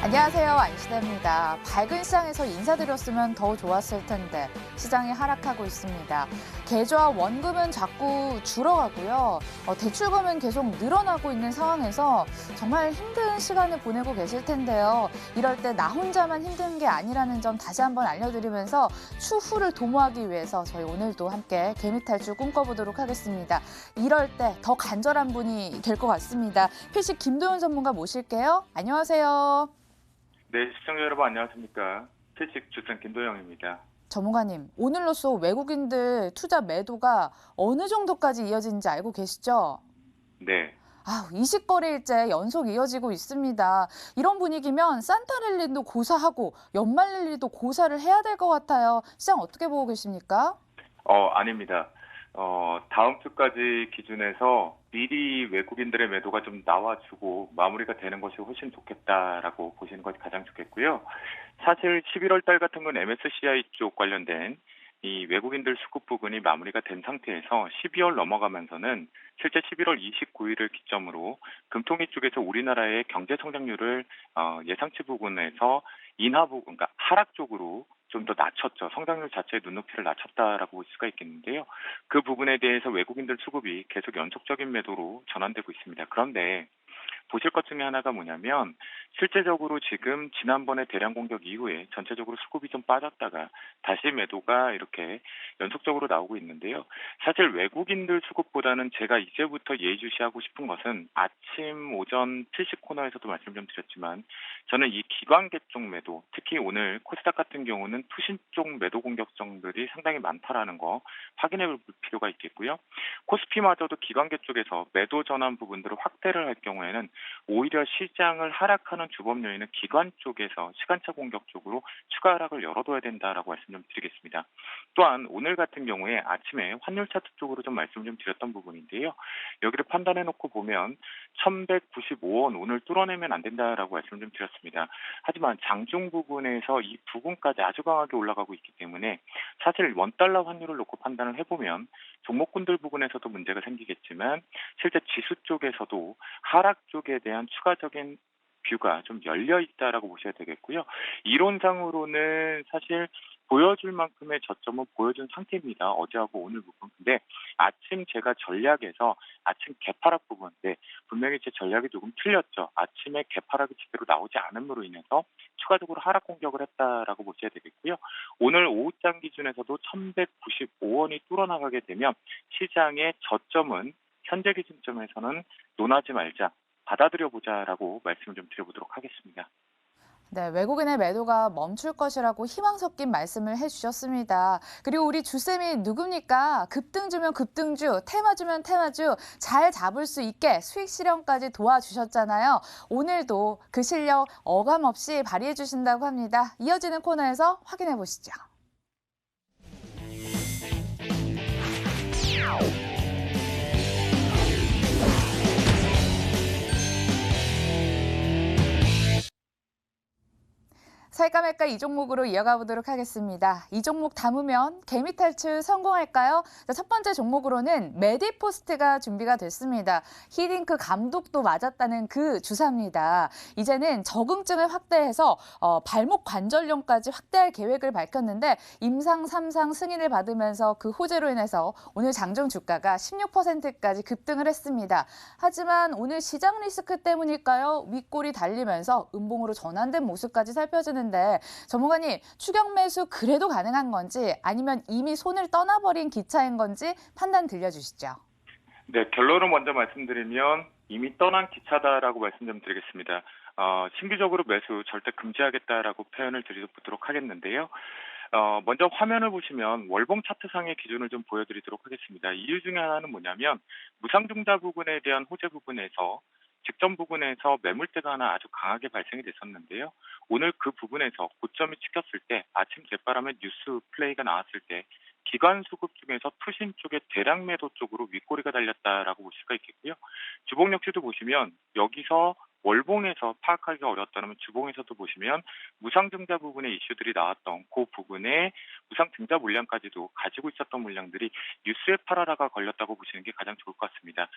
안녕하세요. 안시대입니다. 밝은 시장에서 인사드렸으면 더 좋았을 텐데 시장이 하락하고 있습니다. 계좌 원금은 자꾸 줄어가고요. 대출금은 계속 늘어나고 있는 상황에서 정말 힘든 시간을 보내고 계실 텐데요. 이럴 때 나 혼자만 힘든 게 아니라는 점 다시 한번 알려드리면서 추후를 도모하기 위해서 저희 오늘도 함께 개미탈출 꿈꿔보도록 하겠습니다. 이럴 때 더 간절한 분이 될 것 같습니다. 필시 김도현 전문가 모실게요. 안녕하세요. 네, 시청자 여러분 안녕하십니까. 필식 주생 김도영입니다. 전문가님, 오늘로써 외국인들 투자 매도가 어느 정도까지 이어진지 알고 계시죠? 네. 아, 20거래일째 연속 이어지고 있습니다. 이런 분위기면 산타랠리도 고사하고 연말랠리도 고사를 해야 될 것 같아요. 시장 어떻게 보고 계십니까? 아닙니다. 다음 주까지 기준해서 미리 외국인들의 매도가 좀 나와주고 마무리가 되는 것이 훨씬 좋겠다라고 보시는 것이 가장 좋겠고요. 사실 11월 달 같은 건 MSCI 쪽 관련된 이 외국인들 수급 부분이 마무리가 된 상태에서 12월 넘어가면서는 실제 11월 29일을 기점으로 금통위 쪽에서 우리나라의 경제 성장률을 예상치 부분에서 인하 부분, 그러니까 하락 쪽으로 좀 더 낮췄죠. 성장률 자체의 눈높이를 낮췄다라고 볼 수가 있겠는데요. 그 부분에 대해서 외국인들 수급이 계속 연속적인 매도로 전환되고 있습니다. 그런데 보실 것 중에 하나가 뭐냐면 실제적으로 지금 지난번에 대량 공격 이후에 전체적으로 수급이 좀 빠졌다가 다시 매도가 이렇게 연속적으로 나오고 있는데요. 사실 외국인들 수급보다는 제가 이제부터 예의주시하고 싶은 것은 아침 오전 필식 코너에서도 말씀 좀 드렸지만 저는 이 기관계 쪽 매도, 특히 오늘 코스닥 같은 경우는 투신 쪽 매도 공격성들이 상당히 많다라는 거 확인해 볼 필요가 있겠고요. 코스피마저도 기관계 쪽에서 매도 전환 부분들을 확대를 할 경우에는 오히려 시장을 하락하는 주범 요인은 기관 쪽에서 시간차 공격 쪽으로 추가 하락을 열어둬야 된다라고 말씀 좀 드리겠습니다. 또한 오늘 같은 경우에 아침에 환율 차트 쪽으로 좀 말씀 좀 드렸던 부분인데요. 여기를 판단해 놓고 보면 1195원 오늘 뚫어내면 안 된다라고 말씀 좀 드렸습니다. 하지만 장중 부분에서 이 부분까지 아주 강하게 올라가고 있기 때문에 사실 원달러 환율을 놓고 판단을 해보면 종목군들 부분에서도 문제가 생기겠지만 실제 지수 쪽에서도 하락 쪽에 대한 추가적인 뷰가 좀 열려 있다라고 보셔야 되겠고요. 이론상으로는 사실 보여줄 만큼의 저점은 보여준 상태입니다. 어제하고 오늘 부분. 근데 아침 제가 전략에서 아침 개파락 부분, 네, 분명히 제 전략이 조금 틀렸죠. 아침에 개파락이 제대로 나오지 않음으로 인해서 추가적으로 하락 공격을 했다라고 보셔야 되겠고요. 오늘 오후장 기준에서도 1195원이 뚫어나가게 되면 시장의 저점은 현재 기준점에서는 논하지 말자, 받아들여 보자라고 말씀을 좀 드려보도록 하겠습니다. 네, 외국인의 매도가 멈출 것이라고 희망 섞인 말씀을 해주셨습니다. 그리고 우리 주쌤이 누굽니까? 급등주면 급등주, 테마주면 테마주 잘 잡을 수 있게 수익 실현까지 도와주셨잖아요. 오늘도 그 실력 어감 없이 발휘해 주신다고 합니다. 이어지는 코너에서 확인해 보시죠. 살까 말까 이 종목으로 이어가 보도록 하겠습니다. 이 종목 담으면 개미 탈출 성공할까요? 자, 첫 번째 종목으로는 메디포스트가 준비가 됐습니다. 히딩크 감독도 맞았다는 그 주사입니다. 이제는 적응증을 확대해서 발목 관절염까지 확대할 계획을 밝혔는데 임상 3상 승인을 받으면서 그 호재로 인해서 오늘 장중 주가가 16%까지 급등을 했습니다. 하지만 오늘 시장 리스크 때문일까요? 윗골이 달리면서 음봉으로 전환된 모습까지 살펴지는데 전문가님, 추격 매수 그래도 가능한 건지 아니면 이미 손을 떠나버린 기차인 건지 판단 들려주시죠. 네, 결론을 먼저 말씀드리면 이미 떠난 기차다라고 말씀 좀 드리겠습니다. 신규적으로 매수 절대 금지하겠다라고 표현을 드리도록 하겠는데요. 먼저 화면을 보시면 월봉 차트상의 기준을 좀 보여드리도록 하겠습니다. 이유 중에 하나는 뭐냐면 무상증자 부분에 대한 호재 부분에서 직전 부분에서 매물대가 하나 아주 강하게 발생이 됐었는데요. 오늘 그 부분에서 고점이 찍혔을 때 아침 재빠람에 뉴스 플레이가 나왔을 때 기관 수급 중에서 투신 쪽의 대량 매도 쪽으로 윗꼬리가 달렸다라고 볼 수가 있겠고요. 주봉 역시도 보시면 여기서 월봉에서 파악하기가 어렵다면 주봉에서도 보시면 무상증자 부분의 이슈들이 나왔던 그 부분에 무상증자 물량까지도 가지고 있었던 물량들이 뉴스에 팔아라가 걸렸다고 보시는 게 가장 좋을 것 같습니다.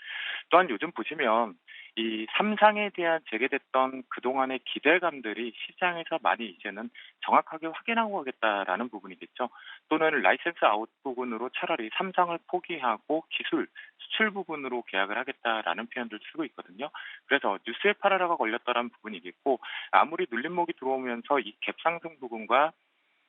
또한 요즘 보시면 이 삼상에 대한 제기됐던 그동안의 기대감들이 시장에서 많이 이제는 정확하게 확인하고 가겠다라는 부분이겠죠. 또는 라이센스 아웃 부분으로 차라리 삼상을 포기하고 기술, 수출 부분으로 계약을 하겠다라는 표현들 쓰고 있거든요. 그래서 뉴스에 파라라가 걸렸다라는 부분이겠고 아무리 눌림목이 들어오면서 이 갭 상승 부분과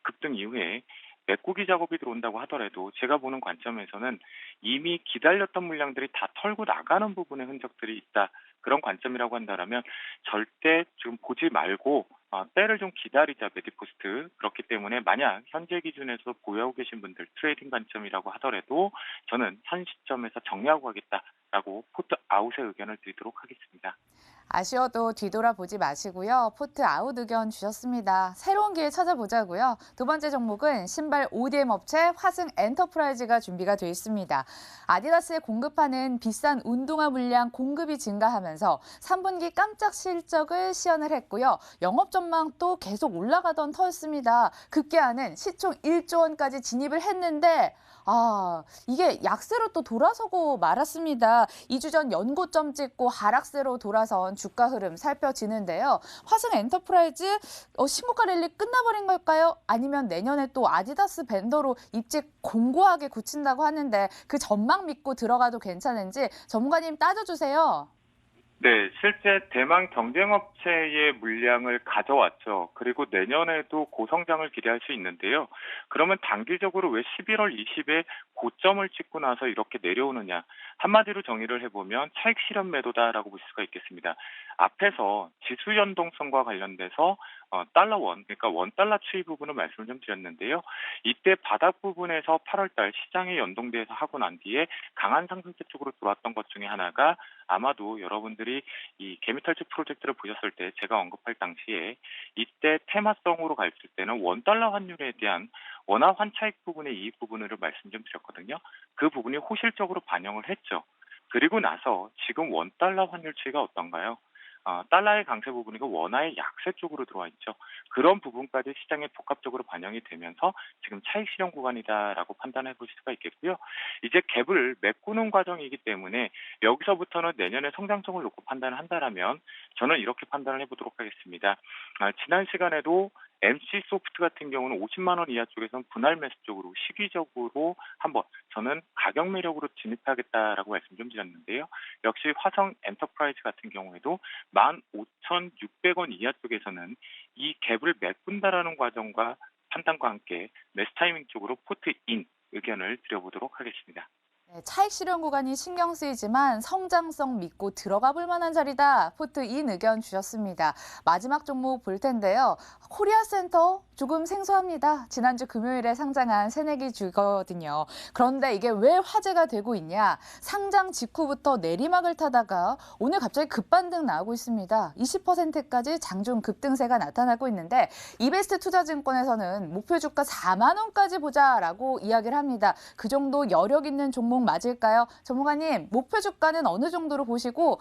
급등 이후에 메꾸기 작업이 들어온다고 하더라도 제가 보는 관점에서는 이미 기다렸던 물량들이 다 털고 나가는 부분의 흔적들이 있다. 그런 관점이라고 한다면 절대 좀 보지 말고 때를 좀 기다리자 메디포스트. 그렇기 때문에 만약 현재 기준에서 보유하고 계신 분들 트레이딩 관점이라고 하더라도 저는 현 시점에서 정리하고 가겠다라고 포트 아웃의 의견을 드리도록 하겠습니다. 아쉬워도 뒤돌아보지 마시고요. 포트 아웃 의견 주셨습니다. 새로운 기회 찾아보자고요. 두 번째 종목은 신발 ODM 업체 화승 엔터프라이즈가 준비가 되어 있습니다. 아디다스에 공급하는 비싼 운동화 물량 공급이 증가하면서 3분기 깜짝 실적을 시연을 했고요. 영업 전망도 계속 올라가던 터였습니다. 급기야는 시총 1조 원까지 진입을 했는데 이게 약세로 또 돌아서고 말았습니다. 2주 전 연고점 찍고 하락세로 돌아선 주가 흐름 살펴지는데요. 화승 엔터프라이즈 신고가 랠리 끝나버린 걸까요? 아니면 내년에 또 아디다스 벤더로 입지 공고하게 굳힌다고 하는데 그 전망 믿고 들어가도 괜찮은지 전문가님 따져주세요. 네, 실제 대만 경쟁업체의 물량을 가져왔죠. 그리고 내년에도 고성장을 기대할 수 있는데요. 그러면 단기적으로 왜 11월 20에 고점을 찍고 나서 이렇게 내려오느냐. 한마디로 정의를 해보면 차익 실현 매도다라고 볼 수가 있겠습니다. 앞에서 지수 연동성과 관련돼서 달러 원, 그러니까 원 달러 추이 부분을 말씀을 좀 드렸는데요. 이때 바닥 부분에서 8월 달 시장에 연동돼서 하고 난 뒤에 강한 상승세 쪽으로 돌았던 것 중에 하나가 아마도 여러분들이 이 개미탈출 프로젝트를 보셨을 때 제가 언급할 당시에 이때 테마성으로 갔을 때는 원달러 환율에 대한 원화 환차익 부분의 이익 부분을 말씀 좀 드렸거든요. 그 부분이 호실적으로 반영을 했죠. 그리고 나서 지금 원달러 환율 추이가 어떤가요? 달러의 강세 부분이고 원화의 약세 쪽으로 들어와 있죠. 그런 부분까지 시장에 복합적으로 반영이 되면서 지금 차익 실현 구간이다라고 판단해 볼 수가 있겠고요. 이제 갭을 메꾸는 과정이기 때문에 여기서부터는 내년에 성장성을 놓고 판단을 한다라면 저는 이렇게 판단을 해보도록 하겠습니다. 지난 시간에도 MC 소프트 같은 경우는 50만 원 이하 쪽에서는 분할 매수 쪽으로 시기적으로 한번 저는 가격 매력으로 진입하겠다라고 말씀 좀 드렸는데요. 역시 화성 엔터프라이즈 같은 경우에도 15,600원 이하 쪽에서는 이 갭을 메꾼다라는 과정과 판단과 함께 매수 타이밍 쪽으로 포트 인 의견을 드려보도록 하겠습니다. 네, 차익 실현 구간이 신경 쓰이지만 성장성 믿고 들어가 볼 만한 자리다. 포트 인 의견 주셨습니다. 마지막 종목 볼 텐데요. 코리아센터 조금 생소합니다. 지난주 금요일에 상장한 새내기 주거든요. 그런데 이게 왜 화제가 되고 있냐? 상장 직후부터 내리막을 타다가 오늘 갑자기 급반등 나오고 있습니다. 20%까지 장중 급등세가 나타나고 있는데 이베스트 투자증권에서는 목표 주가 4만 원까지 보자라고 이야기를 합니다. 그 정도 여력 있는 종목 맞을까요? 전문가님, 목표 주가는 어느 정도로 보시고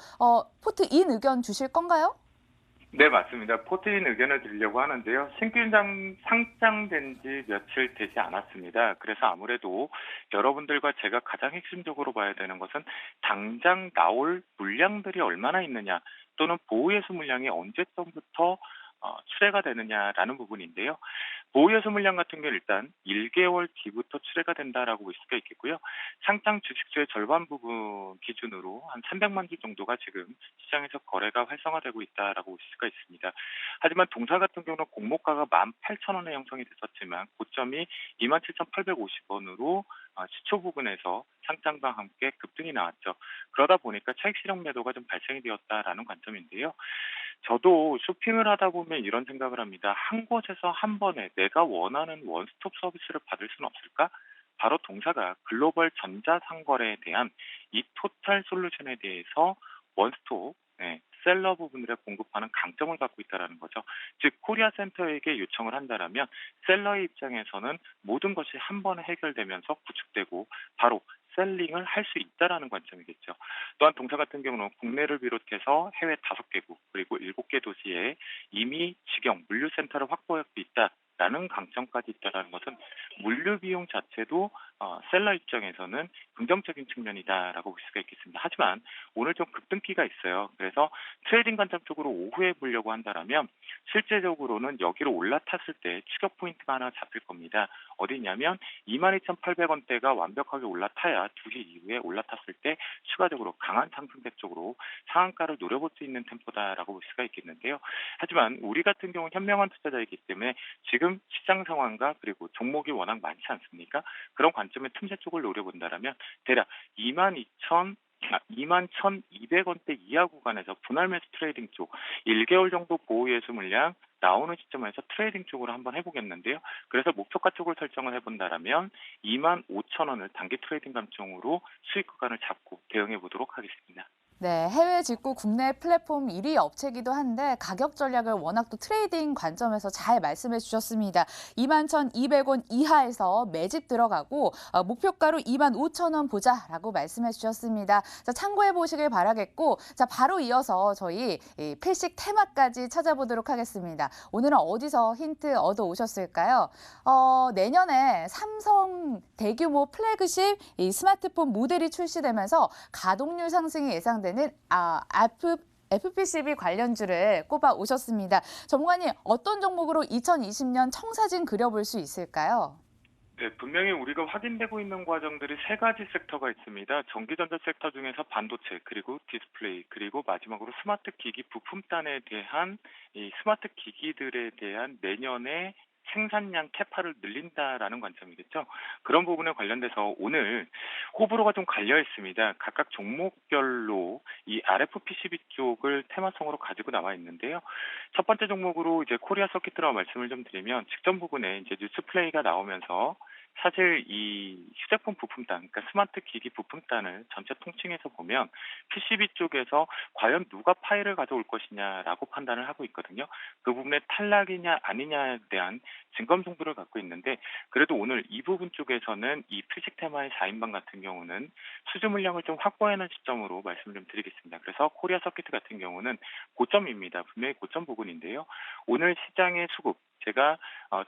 포트 인 의견 주실 건가요? 네, 맞습니다. 포트인 의견을 드리려고 하는데요. 신규장 상장된 지 며칠 되지 않았습니다. 그래서 아무래도 여러분들과 제가 가장 핵심적으로 봐야 되는 것은 당장 나올 물량들이 얼마나 있느냐 또는 보호예수 물량이 언제쯤부터 출회가 되느냐라는 부분인데요. 보호예수 물량 같은 경우는 일단 1개월 뒤부터 출회가 된다라고 볼 수가 있겠고요. 상장 주식수의 절반 부분 기준으로 한 300만 주 정도가 지금 시장에서 거래가 활성화되고 있다라고 볼 수가 있습니다. 하지만 동사 같은 경우는 공모가가 18,000원에 형성이 됐었지만 고점이 27,850원으로 시초 부분에서 상장과 함께 급등이 나왔죠. 그러다 보니까 차익 실현 매도가 좀 발생이 되었다라는 관점인데요. 저도 쇼핑을 하다 보면 이런 생각을 합니다. 한 곳에서 한 번에 내가 원하는 원스톱 서비스를 받을 수는 없을까? 바로 동사가 글로벌 전자상거래에 대한 이 토탈 솔루션에 대해서 원스톱 셀러 부분들에 공급하는 강점을 갖고 있다는 거죠. 즉 코리아 센터에게 요청을 한다면 셀러의 입장에서는 모든 것이 한 번에 해결되면서 구축되고 바로 셀링을 할 수 있다라는 관점이겠죠. 또한 동사 같은 경우는 국내를 비롯해서 해외 5개국 그리고 7개 도시에 이미 직영 물류센터를 확보하고 있다. 라는 강점까지 있다는 것은 물류 비용 자체도 셀러 입장에서는 긍정적인 측면이다라고 볼 수가 있겠습니다. 하지만 오늘 좀 급등기가 있어요. 그래서 트레이딩 관점 쪽으로 오후에 보려고 한다라면 실제적으로는 여기로 올라탔을 때 추격 포인트가 하나 잡힐 겁니다. 어디냐면 22,800원대가 완벽하게 올라타야 2시 이후에 올라탔을 때 추가적으로 강한 상승세 쪽으로 상한가를 노려볼 수 있는 템포다라고 볼 수가 있겠는데요. 하지만 우리 같은 경우는 현명한 투자자이기 때문에 지금 시장 상황과 그리고 종목이 워낙 많지 않습니까? 그런 관점의 틈새 쪽을 노려본다라면 대략 21,200원대 이하 구간에서 분할 매수 트레이딩 쪽 1개월 정도 보호 예수 물량 나오는 시점에서 트레이딩 쪽으로 한번 해보겠는데요. 그래서 목표가 쪽을 설정을 해본다라면 25,000원을 단기 트레이딩 감정으로 수익 구간을 잡고 대응해 보도록 하겠습니다. 네, 해외 직구 국내 플랫폼 1위 업체이기도 한데 가격 전략을 워낙 또 트레이딩 관점에서 잘 말씀해 주셨습니다. 21,200원 이하에서 매집 들어가고 목표가로 25,000원 보자라고 말씀해 주셨습니다. 자, 참고해 보시길 바라겠고 자, 바로 이어서 저희 이 필식 테마까지 찾아보도록 하겠습니다. 오늘은 어디서 힌트 얻어 오셨을까요? 내년에 삼성 대규모 플래그십 이 스마트폰 모델이 출시되면서 가동률 상승이 예상되는 FPCB 관련주를 꼽아 오셨습니다. 전문가님, 어떤 종목으로 2020년 청사진 그려볼 수 있을까요? 네, 분명히 우리가 확인되고 있는 과정들이 세 가지 섹터가 있습니다. 전기전자 섹터 중에서 반도체, 그리고 디스플레이, 그리고 마지막으로 스마트 기기 부품단에 대한 이 스마트 기기들에 대한 내년에 생산량 캐파를 늘린다라는 관점이겠죠. 그런 부분에 관련돼서 오늘 호불호가 좀 갈려 있습니다. 각각 종목별로 이 RFPCB 쪽을 테마성으로 가지고 나와 있는데요. 첫 번째 종목으로 이제 코리아 서킷이라고 말씀을 좀 드리면 직전 부분에 이제 뉴스 플레이가 나오면서 사실 이 휴대폰 부품단, 그러니까 스마트 기기 부품단을 전체 통칭해서 보면 PCB 쪽에서 과연 누가 파일을 가져올 것이냐라고 판단을 하고 있거든요. 그 부분에 탈락이냐 아니냐에 대한 증검 정보를 갖고 있는데 그래도 오늘 이 부분 쪽에서는 이 필식 테마의 4인방 같은 경우는 수주 물량을 좀 확보하는 시점으로 말씀을 좀 드리겠습니다. 그래서 코리아 서킷 같은 경우는 고점입니다. 분명히 고점 부분인데요. 오늘 시장의 수급 제가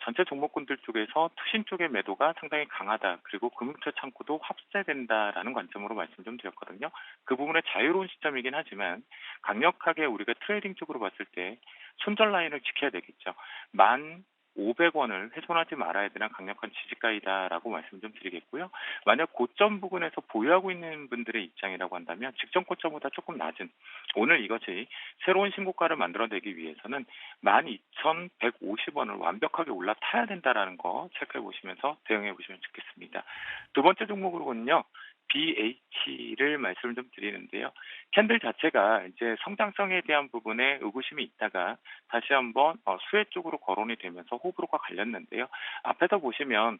전체 종목군들 쪽에서 투신 쪽의 매도가 상당히 강하다. 그리고 금융처 창구도 합세된다라는 관점으로 말씀 좀 드렸거든요. 그 부분에 자유로운 시점이긴 하지만 강력하게 우리가 트레이딩 쪽으로 봤을 때 손절 라인을 지켜야 되겠죠. 1,500원을 훼손하지 말아야 되는 강력한 지지가이다라고 말씀 좀 드리겠고요. 만약 고점 부근에서 보유하고 있는 분들의 입장이라고 한다면 직전 고점보다 조금 낮은 오늘 이것이 새로운 신고가를 만들어내기 위해서는 12,150원을 완벽하게 올라타야 된다라는 거 체크해 보시면서 대응해 보시면 좋겠습니다. 두 번째 종목으로는요. BH를 말씀을 좀 드리는데요. 캔들 자체가 이제 성장성에 대한 부분에 의구심이 있다가 다시 한번 수혜 쪽으로 거론이 되면서 호불호가 갈렸는데요. 앞에서 보시면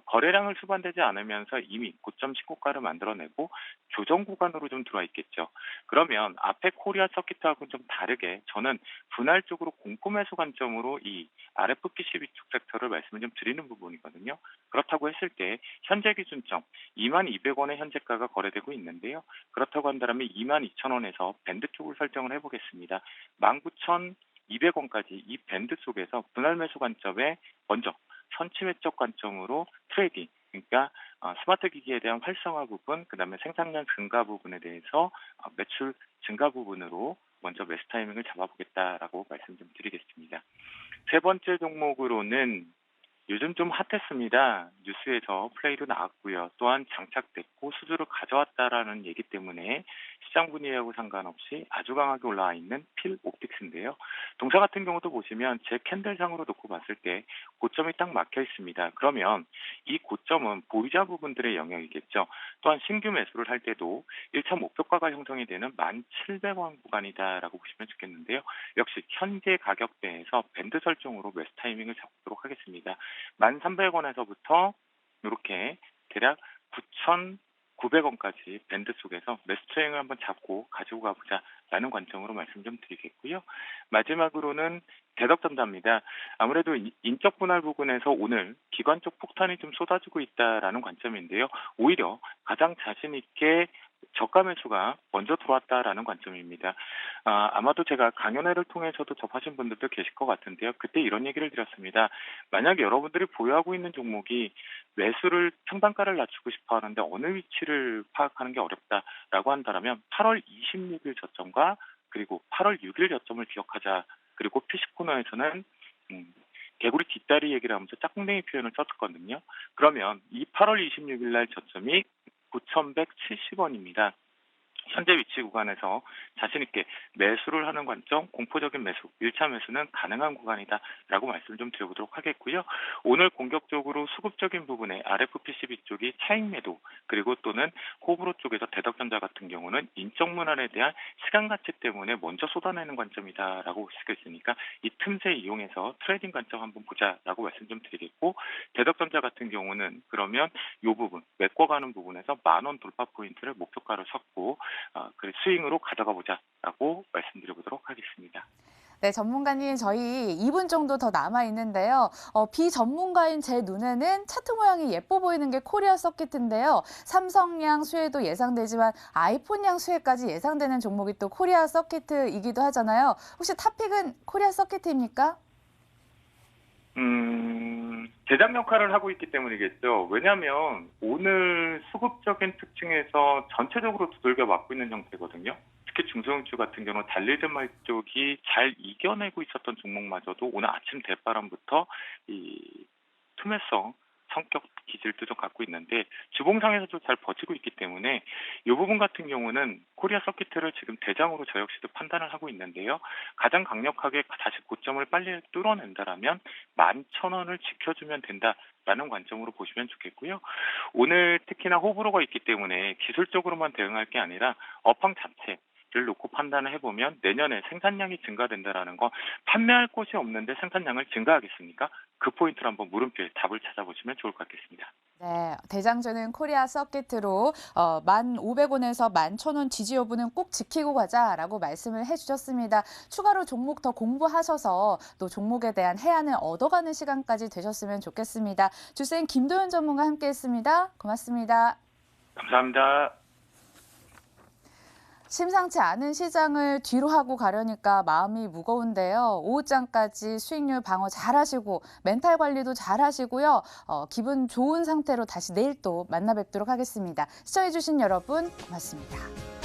거래량을 수반되지 않으면서 이미 고점 신고가를 만들어내고 조정 구간으로 좀 들어와 있겠죠. 그러면 앞에 코리아 서킷하고는 좀 다르게 저는 분할 쪽으로 공포 매수 관점으로 이 RFPCB 쪽 섹터를 말씀을 좀 드리는 부분이거든요. 그렇다고 했을 때 현재 기준점 22,200원의 현재가가 거래되고 있는데요. 그렇다고 한다면 22,000원에서 밴드 쪽을 설정을 해보겠습니다. 19,200원까지 이 밴드 속에서 분할 매수 관점에 먼저 선취매적 관점으로 트레이딩, 그러니까 스마트 기기에 대한 활성화 부분, 그다음에 생산량 증가 부분에 대해서 매출 증가 부분으로 먼저 매수 타이밍을 잡아보겠다라고 말씀 좀 드리겠습니다. 세 번째 종목으로는 요즘 좀 핫했습니다. 뉴스에서 플레이도 나왔고요. 또한 장착됐고 수주를 가져왔다라는 얘기 때문에 시장 분위기하고 상관없이 아주 강하게 올라와 있는 필 옵틱스인데요. 동사 같은 경우도 보시면 제 캔들상으로 놓고 봤을 때 고점이 딱 막혀 있습니다. 그러면 이 고점은 보유자 부분들의 영역이겠죠. 또한 신규 매수를 할 때도 1차 목표가가 형성이 되는 1,700원 구간이다라고 보시면 좋겠는데요. 역시 현재 가격대에서 밴드 설정으로 매수 타이밍을 잡도록 하겠습니다. 1,300원에서부터 이렇게 대략 9,900원까지 밴드 속에서 매수 트레이닝을 한번 잡고 가지고 가보자라는 관점으로 말씀 좀 드리겠고요. 마지막으로는 대덕전자입니다. 아무래도 인적 분할 부분에서 오늘 기관 쪽 폭탄이 좀 쏟아지고 있다라는 관점인데요. 오히려 가장 자신 있게 저가 매수가 먼저 들어왔다라는 관점입니다. 아마도 제가 강연회를 통해서도 접하신 분들도 계실 것 같은데요. 그때 이런 얘기를 드렸습니다. 만약에 여러분들이 보유하고 있는 종목이 매수를 평단가를 낮추고 싶어 하는데 어느 위치를 파악하는 게 어렵다라고 한다면 8월 26일 저점과 그리고 8월 6일 저점을 기억하자. 그리고 피식 코너에서는 개구리 뒷다리 얘기를 하면서 짝꿍댕이 표현을 썼거든요. 그러면 이 8월 26일 날 저점이 9,170원입니다. 현재 위치 구간에서 자신 있게 매수를 하는 관점, 공포적인 매수, 1차 매수는 가능한 구간이다라고 말씀을 좀 드려보도록 하겠고요. 오늘 공격적으로 수급적인 부분에 RFPCB 쪽이 차익 매도, 그리고 또는 호불호 쪽에서 대덕전자 같은 경우는 인적 문안에 대한 시간 가치 때문에 먼저 쏟아내는 관점이다라고 볼 수가 있으니까 이 틈새 이용해서 트레이딩 관점 한번 보자라고 말씀 좀 드리겠고, 대덕전자 같은 경우는 그러면 이 부분, 메꿔가는 부분에서 10,000원 돌파 포인트를 목표가로 섰고 그래 스윙으로 가져가 보자라고 말씀드려보도록 하겠습니다. 네, 전문가님, 저희 2분 정도 더 남아 있는데요. 비전문가인 제 눈에는 차트 모양이 예뻐 보이는 게 코리아 서킷인데요. 삼성양 수혜도 예상되지만 아이폰양 수혜까지 예상되는 종목이 또 코리아 서킷이기도 하잖아요. 혹시 탑픽은 코리아 서킷입니까? 제작 역할을 하고 있기 때문이겠죠. 왜냐하면 오늘 수급적인 특징에서 전체적으로 두들겨 맞고 있는 형태거든요. 특히 중소형주 같은 경우는 달리드말 쪽이 잘 이겨내고 있었던 종목마저도 오늘 아침 대바람부터 이 투매성 성격 기질도 좀 갖고 있는데 주봉상에서도 잘 버티고 있기 때문에 이 부분 같은 경우는 코리아 서킷을 지금 대장으로 저 역시도 판단을 하고 있는데요. 가장 강력하게 다시 고점을 빨리 뚫어낸다라면 11,000원을 지켜주면 된다라는 관점으로 보시면 좋겠고요. 오늘 특히나 호불호가 있기 때문에 기술적으로만 대응할 게 아니라 업황 자체 를 놓고 판단을 해보면 내년에 생산량이 증가된다라는 거, 판매할 곳이 없는데 생산량을 증가하겠습니까? 그 포인트를 한번 물음표에 답을 찾아보시면 좋을 것 같겠습니다. 네, 대장주는 코리아 서킷으로 1,500원에서 11,000원 지지 여부는 꼭 지키고 가자라고 말씀을 해주셨습니다. 추가로 종목 더 공부하셔서 또 종목에 대한 해안을 얻어가는 시간까지 되셨으면 좋겠습니다. 주쌤 김도현 전문가 함께했습니다. 고맙습니다. 감사합니다. 심상치 않은 시장을 뒤로 하고 가려니까 마음이 무거운데요. 오후장까지 수익률 방어 잘하시고 멘탈 관리도 잘하시고요. 기분 좋은 상태로 다시 내일 또 만나 뵙도록 하겠습니다. 시청해주신 여러분 고맙습니다.